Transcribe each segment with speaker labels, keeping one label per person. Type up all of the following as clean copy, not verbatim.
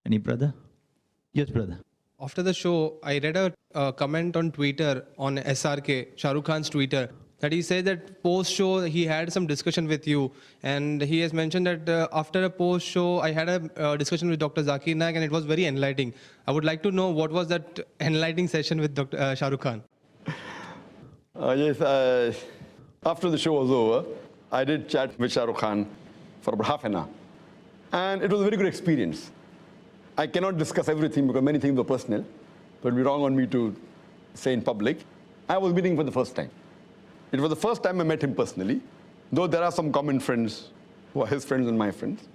Speaker 1: Any brother? Yes, brother.
Speaker 2: After the show, I read a comment on Twitter on SRK, Shahrukh Khan's Twitter, that he said that post-show he had some discussion with you, and he has mentioned that after a post-show I had a discussion with Dr.zakir naik, and it was very enlightening. I would like to know what was that enlightening session with Dr. Shahrukh Khan.
Speaker 3: Yes, after the show was over, I did chat with Shahrukh Khan for about half an hour, and it was a very good experience. I cannot discuss everything because many things were personal, so it would be wrong on me to say in public. I was meeting him for the first time. It was the first time I met him personally, though there are some common friends who are his friends and my friends.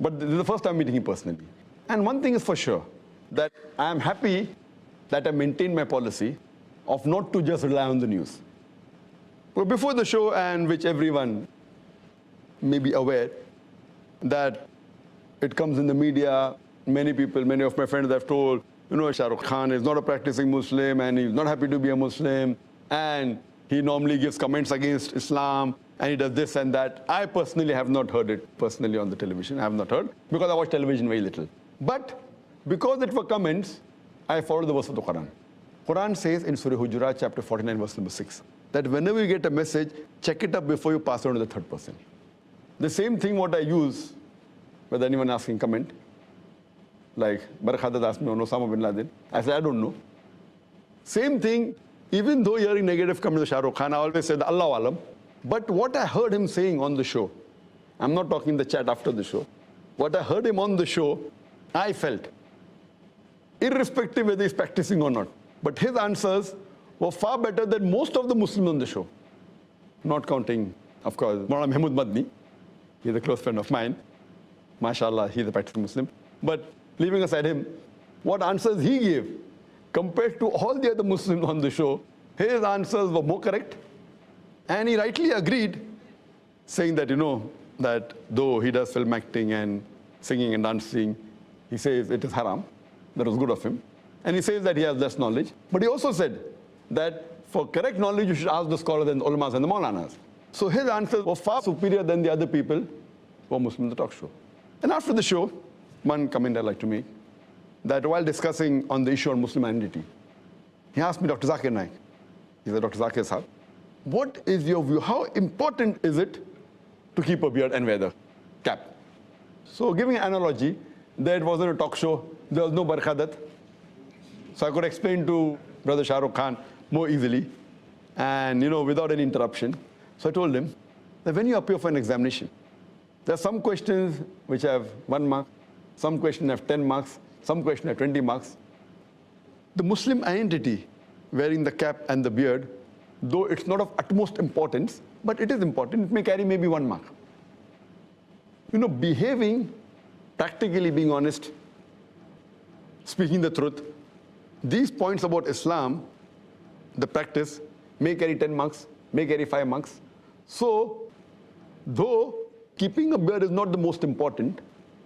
Speaker 3: But this is the first time meeting him personally. And one thing is for sure, that I am happy that I maintained my policy of not to just rely on the news. But before the show, and which everyone may be aware, that it comes in the media, many people, many of my friends have told, you know, Shahrukh Khan is not a practicing Muslim and he's not happy to be a Muslim, and he normally gives comments against Islam, and he does this and that. I personally have not heard it personally on the television. I have not heard, because I watch television very little. But because it were comments, I followed the verse of the Quran. Quran says in Surah Hujurat, chapter 49, verse number 6, that whenever you get a message, check it up before you pass it on to the third person. The same thing what I use, whether anyone asking comment, like Barak Haddad asked me on Osama bin Laden, I said, I don't know. Same thing, even though hearing negative comments of Shahrukh Khan, I always said, Allah Alam. But what I heard him saying on the show, I'm not talking in the chat after the show, what I heard him on the show, I felt, irrespective whether he's practicing or not, but his answers were far better than most of the Muslims on the show. Not counting, of course, Maulana Mahmood Madni. He's a close friend of mine. MashaAllah, he's a practicing Muslim. But leaving aside him, what answers he gave compared to all the other Muslims on the show, his answers were more correct. And he rightly agreed, saying that, you know, that though he does film acting and singing and dancing, he says it is haram. That was good of him. And he says that he has less knowledge. But he also said that for correct knowledge, you should ask the scholars and the ulamas and the maulanas. So his answers were far superior than the other people who were Muslim in the talk show. And after the show, one comment I'd like to make, that while discussing on the issue of Muslim identity, he asked me, Dr. Zakir naik, he said, Dr. Zakir sahab, what is your view? How important is it to keep a beard and wear the cap? So giving an analogy, there wasn't a talk show, there was no Barak Haddad. So I could explain to Brother Shahrukh Khan more easily and, you know, without any interruption. So I told him that when you appear for an examination, there are some questions which have 1 mark, some questions have 10 marks, some questions have 20 marks. The Muslim identity, wearing the cap and the beard, though it's not of utmost importance, but it is important, it may carry maybe 1 mark. You know, behaving, practically being honest, speaking the truth, these points about Islam, the practice, may carry 10 marks, may carry 5 marks. So, though keeping a beard is not the most important,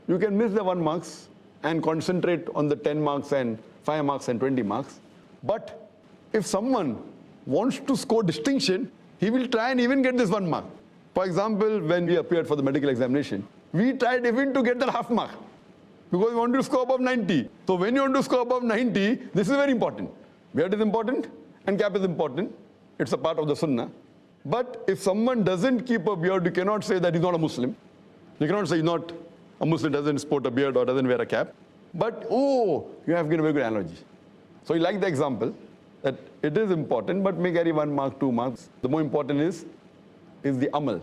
Speaker 3: you can miss the 1 marks and concentrate on the 10 marks and 5 marks and 20 marks. But if someone wants to score distinction, he will try and even get this 1 mark. For example, when we appeared for the medical examination, we tried even to get that half mark because we want to score above 90. So when you want to score above 90, this is very important. Beard is important and cap is important. It's a part of the sunnah. But if someone doesn't keep a beard, you cannot say that he's not a Muslim. You cannot say he's not a Muslim, doesn't sport a beard or doesn't wear a cap. But, oh, you have given a very good analogy. So you like the example that it is important, but may carry 1 mark, 2 marks. The more important is the amal.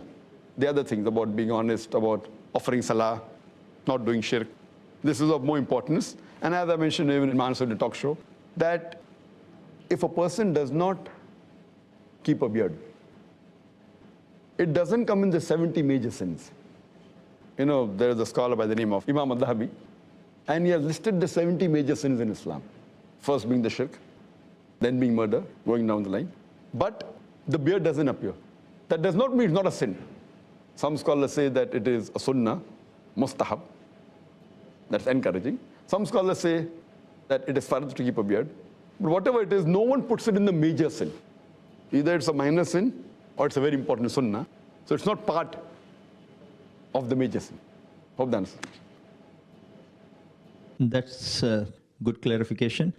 Speaker 3: The other things about being honest, about offering salah, not doing shirk. This is of more importance. And as I mentioned even in my answer to the talk show, that if a person does not keep a beard, it doesn't come in the 70 major sins. You know, there is a scholar by the name of Imam al-Dhahabi, and he has listed the 70 major sins in Islam. First being the shirk, then being murder, going down the line. But the beard doesn't appear. That does not mean it's not a sin. Some scholars say that it is a sunnah, mustahab. That's encouraging. Some scholars say that it is fard to keep a beard. But whatever it is, no one puts it in the major sin. Either it's a minor sin or it's a very important sunnah. So it's not part of the major sin. Hope that answers.
Speaker 1: That's good clarification.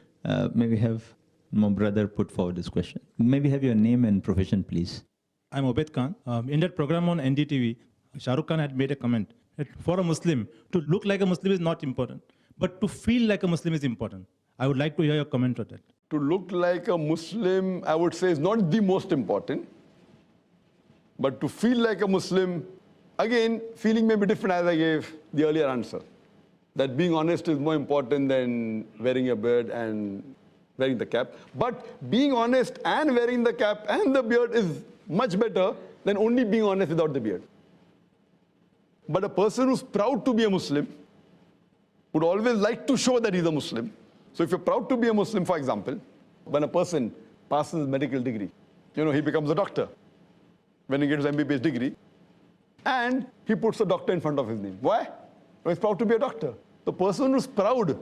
Speaker 1: May we have my brother put forward this question? May we have your name and profession, please?
Speaker 4: I'm Obed Khan. In that program on NDTV, Shahrukh Khan had made a comment that for a Muslim, to look like a Muslim is not important, but to feel like a Muslim is important. I would like to hear your comment on that.
Speaker 3: To look like a Muslim, I would say, is not the most important. But to feel like a Muslim, again, feeling may be different as I gave the earlier answer. That being honest is more important than wearing a beard and wearing the cap. But being honest and wearing the cap and the beard is much better than only being honest without the beard. But a person who's proud to be a Muslim would always like to show that he's a Muslim. So if you're proud to be a Muslim, for example, when a person passes medical degree, he becomes a doctor. When he gets his MBBS degree, and he puts a doctor in front of his name. Why? Well, he's proud to be a doctor. The person who's proud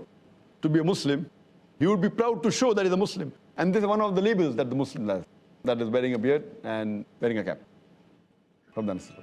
Speaker 3: to be a Muslim, he would be proud to show that he's a Muslim. And this is one of the labels that the Muslim has. That is wearing a beard and wearing a cap. From the answer.